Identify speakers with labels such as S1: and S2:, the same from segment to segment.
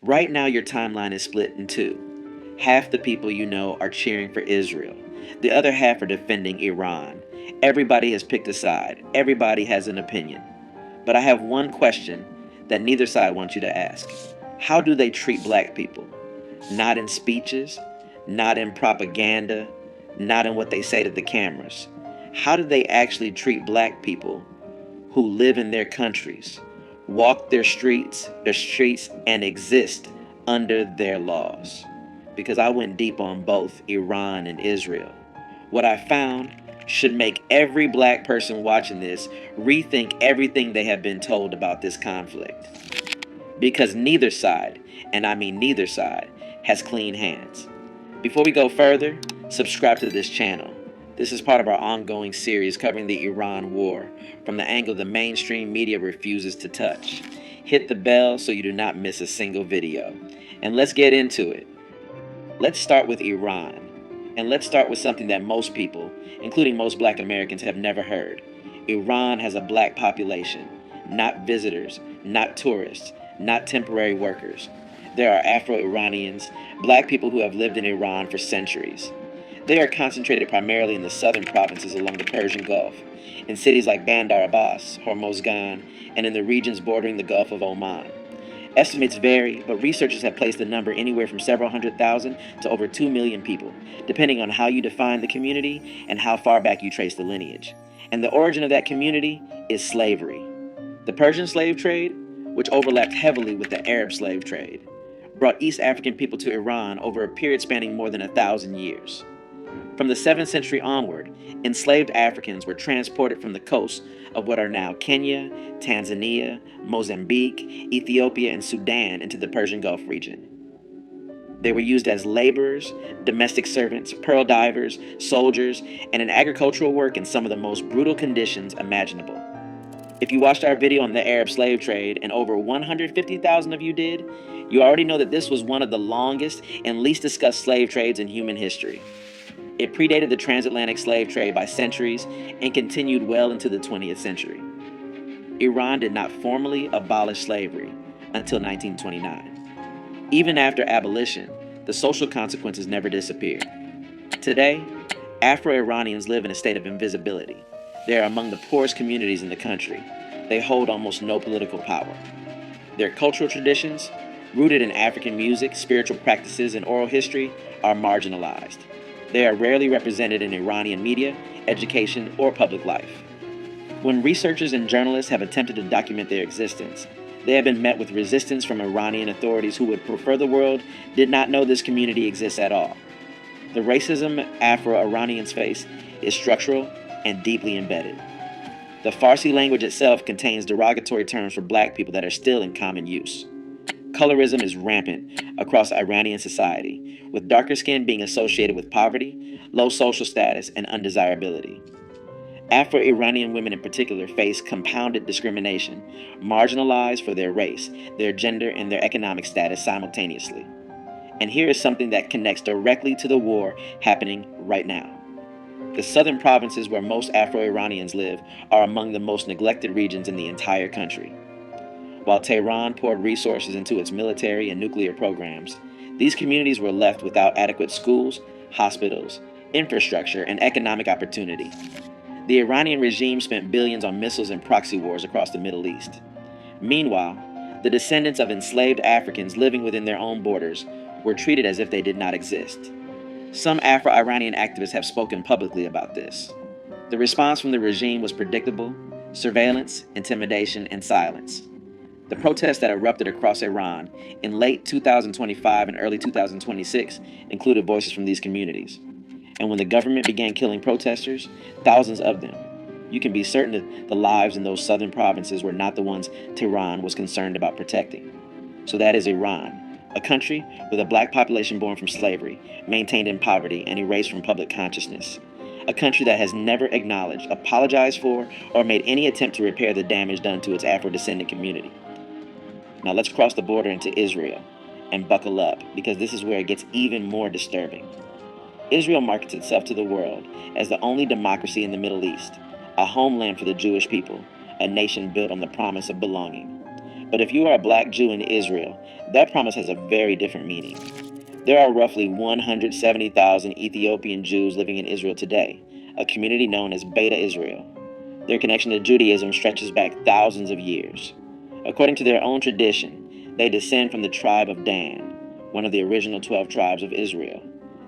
S1: Right now, your timeline is split in two. Half the people you know are cheering for Israel, the other half are defending Iran. Everybody has picked a side, everybody has an opinion. But I have one question that neither side wants you to ask. How do they treat black people? Not in speeches, not in propaganda, not in what they say to the cameras. How do they actually treat black people who live in their countries, walk their streets and exist under their laws? Because I went deep on both Iran and Israel. What I found should make every black person watching this rethink everything they have been told about this conflict. Because neither side, and I mean neither side, has clean hands. Before we go further, subscribe to this channel. This is part of our ongoing series covering the Iran war from the angle the mainstream media refuses to touch. Hit the bell so you do not miss a single video. And let's get into it. Let's start with Iran. And let's start with something that most people, including most black Americans, have never heard. Iran has a black population, not visitors, not tourists, not temporary workers. There are Afro-Iranians, black people who have lived in Iran for centuries. They are concentrated primarily in the southern provinces along the Persian Gulf, in cities like Bandar Abbas, Hormozgan, and in the regions bordering the Gulf of Oman. Estimates vary, but researchers have placed the number anywhere from several 100,000 to over 2 million people, depending on how you define the community and how far back you trace the lineage. And the origin of that community is slavery. The Persian slave trade, which overlapped heavily with the Arab slave trade, brought East African people to Iran over a period spanning more than 1,000 years. From the 7th century onward, enslaved Africans were transported from the coasts of what are now Kenya, Tanzania, Mozambique, Ethiopia, and Sudan into the Persian Gulf region. They were used as laborers, domestic servants, pearl divers, soldiers, and in agricultural work in some of the most brutal conditions imaginable. If you watched our video on the Arab slave trade and over 150,000 of you did, you already know that this was one of the longest and least discussed slave trades in human history. It predated the transatlantic slave trade by centuries and continued well into the 20th century. Iran did not formally abolish slavery until 1929. Even after abolition, the social consequences never disappeared. Today, Afro-Iranians live in a state of invisibility. They are among the poorest communities in the country. They hold almost no political power. Their cultural traditions, rooted in African music, spiritual practices, and oral history, are marginalized. They are rarely represented in Iranian media, education, or public life. When researchers and journalists have attempted to document their existence, they have been met with resistance from Iranian authorities who would prefer the world did not know this community exists at all. The racism Afro-Iranians face is structural and deeply embedded. The Farsi language itself contains derogatory terms for black people that are still in common use. Colorism is rampant across Iranian society, with darker skin being associated with poverty, low social status, and undesirability. Afro-Iranian women in particular face compounded discrimination, marginalized for their race, their gender, and their economic status simultaneously. And here is something that connects directly to the war happening right now. The southern provinces where most Afro-Iranians live are among the most neglected regions in the entire country. While Tehran poured resources into its military and nuclear programs, these communities were left without adequate schools, hospitals, infrastructure, and economic opportunity. The Iranian regime spent billions on missiles and proxy wars across the Middle East. Meanwhile, the descendants of enslaved Africans living within their own borders were treated as if they did not exist. Some Afro-Iranian activists have spoken publicly about this. The response from the regime was predictable: surveillance, intimidation, and silence. The protests that erupted across Iran in late 2025 and early 2026 included voices from these communities. And when the government began killing protesters, thousands of them, you can be certain that the lives in those southern provinces were not the ones Tehran was concerned about protecting. So that is Iran, a country with a black population born from slavery, maintained in poverty, and erased from public consciousness. A country that has never acknowledged, apologized for, or made any attempt to repair the damage done to its Afro-descendant community. Now let's cross the border into Israel and buckle up, because this is where it gets even more disturbing. Israel markets itself to the world as the only democracy in the Middle East, a homeland for the Jewish people, a nation built on the promise of belonging. But if you are a black Jew in Israel, that promise has a very different meaning. There are roughly 170,000 Ethiopian Jews living in Israel today, a community known as Beta Israel. Their connection to Judaism stretches back thousands of years. According to their own tradition, they descend from the tribe of Dan, one of the original 12 tribes of Israel.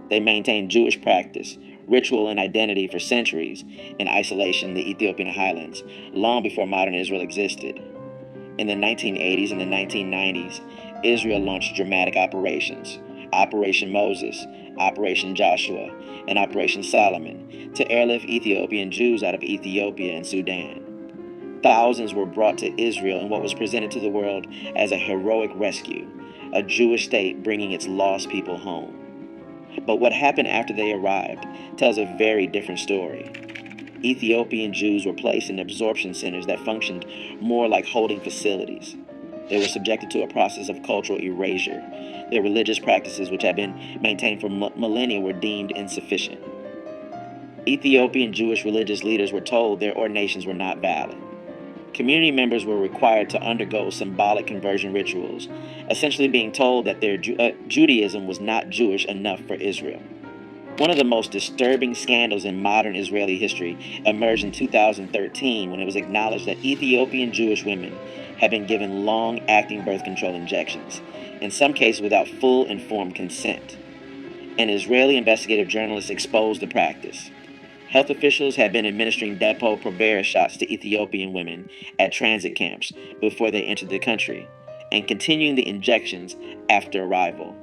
S1: They maintained Jewish practice, ritual, and identity for centuries in isolation in the Ethiopian highlands, long before modern Israel existed. In the 1980s and the 1990s, Israel launched dramatic operations, Operation Moses, Operation Joshua, and Operation Solomon, to airlift Ethiopian Jews out of Ethiopia and Sudan. Thousands were brought to Israel in what was presented to the world as a heroic rescue, a Jewish state bringing its lost people home. But what happened after they arrived tells a very different story. Ethiopian Jews were placed in absorption centers that functioned more like holding facilities. They were subjected to a process of cultural erasure. Their religious practices, which had been maintained for millennia, were deemed insufficient. Ethiopian Jewish religious leaders were told their ordinations were not valid. Community members were required to undergo symbolic conversion rituals, essentially being told that their Judaism was not Jewish enough for Israel. One of the most disturbing scandals in modern Israeli history emerged in 2013 when it was acknowledged that Ethiopian Jewish women had been given long-acting birth control injections, in some cases without full informed consent. An Israeli investigative journalist exposed the practice. Health officials had been administering Depo-Provera shots to Ethiopian women at transit camps before they entered the country, and continuing the injections after arrival.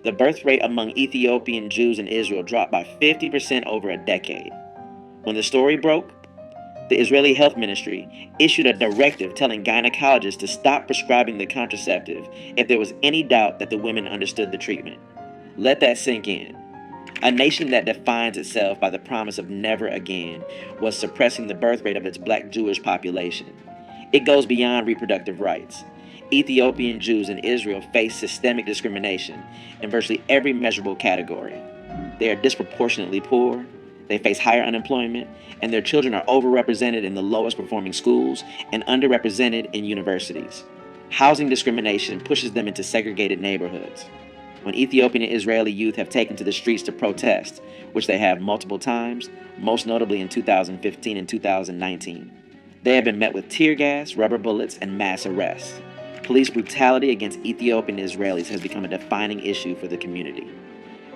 S1: The birth rate among Ethiopian Jews in Israel dropped by 50% over a decade. When the story broke, the Israeli Health Ministry issued a directive telling gynecologists to stop prescribing the contraceptive if there was any doubt that the women understood the treatment. Let that sink in. A nation that defines itself by the promise of never again was suppressing the birth rate of its black Jewish population. It goes beyond reproductive rights. Ethiopian Jews in Israel face systemic discrimination in virtually every measurable category. They are disproportionately poor, they face higher unemployment, and their children are overrepresented in the lowest performing schools and underrepresented in universities. Housing discrimination pushes them into segregated neighborhoods. When Ethiopian and Israeli youth have taken to the streets to protest, which they have multiple times, most notably in 2015 and 2019, they have been met with tear gas, rubber bullets, and mass arrests. Police brutality against Ethiopian Israelis has become a defining issue for the community.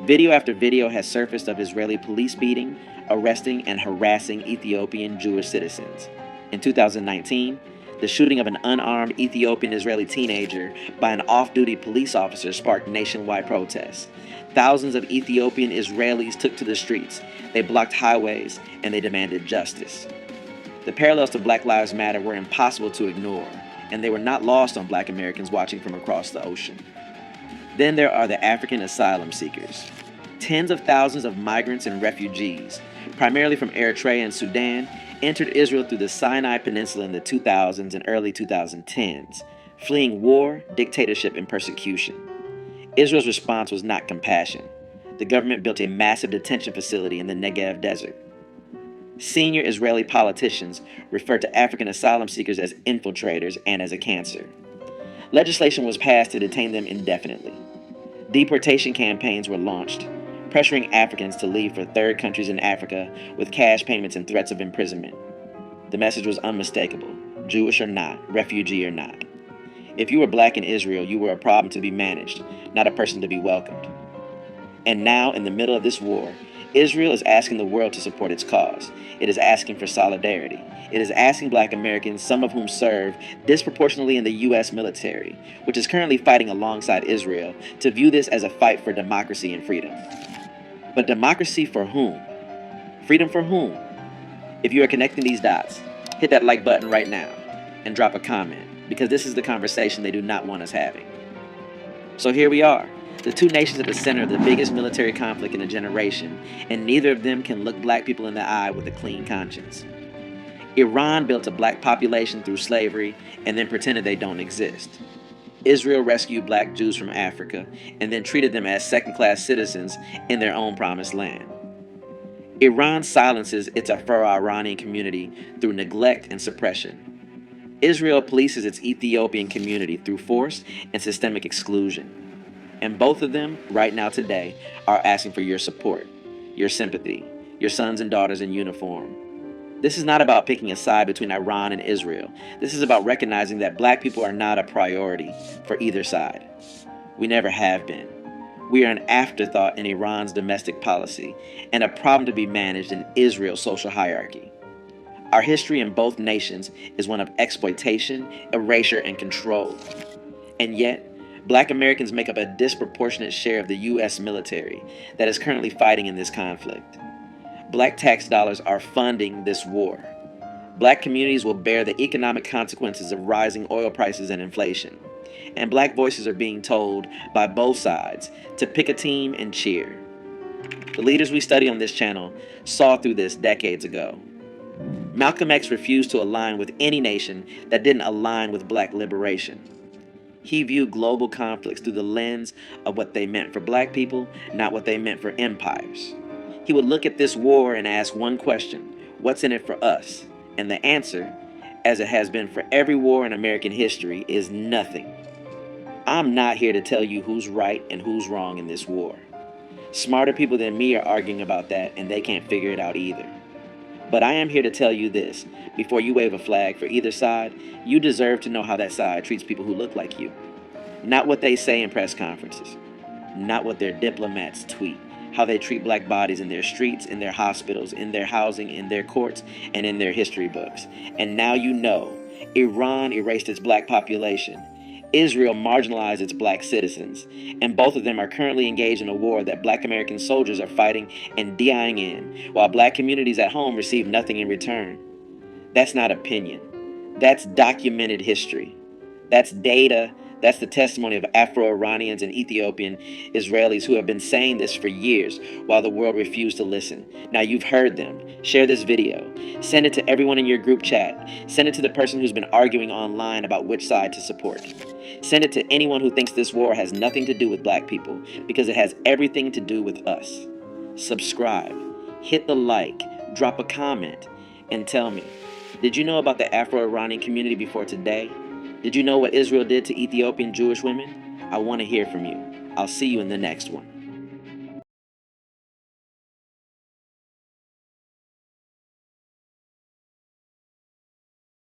S1: Video after video has surfaced of Israeli police beating, arresting, and harassing Ethiopian Jewish citizens. In 2019, the shooting of an unarmed Ethiopian Israeli teenager by an off-duty police officer sparked nationwide protests. Thousands of Ethiopian Israelis took to the streets. They blocked highways, and they demanded justice. The parallels to Black Lives Matter were impossible to ignore, and they were not lost on Black Americans watching from across the ocean. Then there are the African asylum seekers. Tens of thousands of migrants and refugees, primarily from Eritrea and Sudan, entered Israel through the Sinai Peninsula in the 2000s and early 2010s, fleeing war, dictatorship, and persecution. Israel's response was not compassion. The government built a massive detention facility in the Negev desert. Senior Israeli politicians refer to African asylum seekers as infiltrators and as a cancer. Legislation was passed to detain them indefinitely. Deportation campaigns were launched, pressuring Africans to leave for third countries in Africa with cash payments and threats of imprisonment. The message was unmistakable: Jewish or not, refugee or not. If you were black in Israel, you were a problem to be managed, not a person to be welcomed. And now, in the middle of this war, Israel is asking the world to support its cause. It is asking for solidarity. It is asking Black Americans, some of whom serve disproportionately in the U.S. military, which is currently fighting alongside Israel, to view this as a fight for democracy and freedom. But democracy for whom? Freedom for whom? If you are connecting these dots, hit that like button right now and drop a comment, because this is the conversation they do not want us having. So here we are, the two nations at the center of the biggest military conflict in a generation, and neither of them can look black people in the eye with a clean conscience. Iran built a black population through slavery and then pretended they don't exist. Israel rescued black Jews from Africa and then treated them as second-class citizens in their own promised land. Iran silences its Afro-Iranian community through neglect and suppression. Israel polices its Ethiopian community through force and systemic exclusion. And both of them, right now today, are asking for your support, your sympathy, your sons and daughters in uniform. This is not about picking a side between Iran and Israel. This is about recognizing that black people are not a priority for either side. We never have been. We are an afterthought in Iran's domestic policy and a problem to be managed in Israel's social hierarchy. Our history in both nations is one of exploitation, erasure, and control. And yet, black Americans make up a disproportionate share of the U.S. military that is currently fighting in this conflict. Black tax dollars are funding this war. Black communities will bear the economic consequences of rising oil prices and inflation. And black voices are being told by both sides to pick a team and cheer. The leaders we study on this channel saw through this decades ago. Malcolm X refused to align with any nation that didn't align with black liberation. He viewed global conflicts through the lens of what they meant for black people, not what they meant for empires. He would look at this war and ask one question: what's in it for us? And the answer, as it has been for every war in American history, is nothing. I'm not here to tell you who's right and who's wrong in this war. Smarter people than me are arguing about that, and they can't figure it out either. But I am here to tell you this: before you wave a flag for either side, you deserve to know how that side treats people who look like you. Not what they say in press conferences. Not what their diplomats tweet. How they treat black bodies in their streets, in their hospitals, in their housing, in their courts, and in their history books. And now you know. Iran erased its black population. Israel marginalized its black citizens, and both of them are currently engaged in a war that black American soldiers are fighting and dying in, while black communities at home receive nothing in return. That's not opinion. That's documented history. That's data. That's the testimony of Afro-Iranians and Ethiopian Israelis who have been saying this for years while the world refused to listen. Now you've heard them. Share this video. Send it to everyone in your group chat. Send it to the person who's been arguing online about which side to support. Send it to anyone who thinks this war has nothing to do with black people, because it has everything to do with us. Subscribe. Hit the like. Drop a comment. And tell me, did you know about the Afro-Iranian community before today? Did you know what Israel did to Ethiopian Jewish women? I want to hear from you. I'll see you in the next one.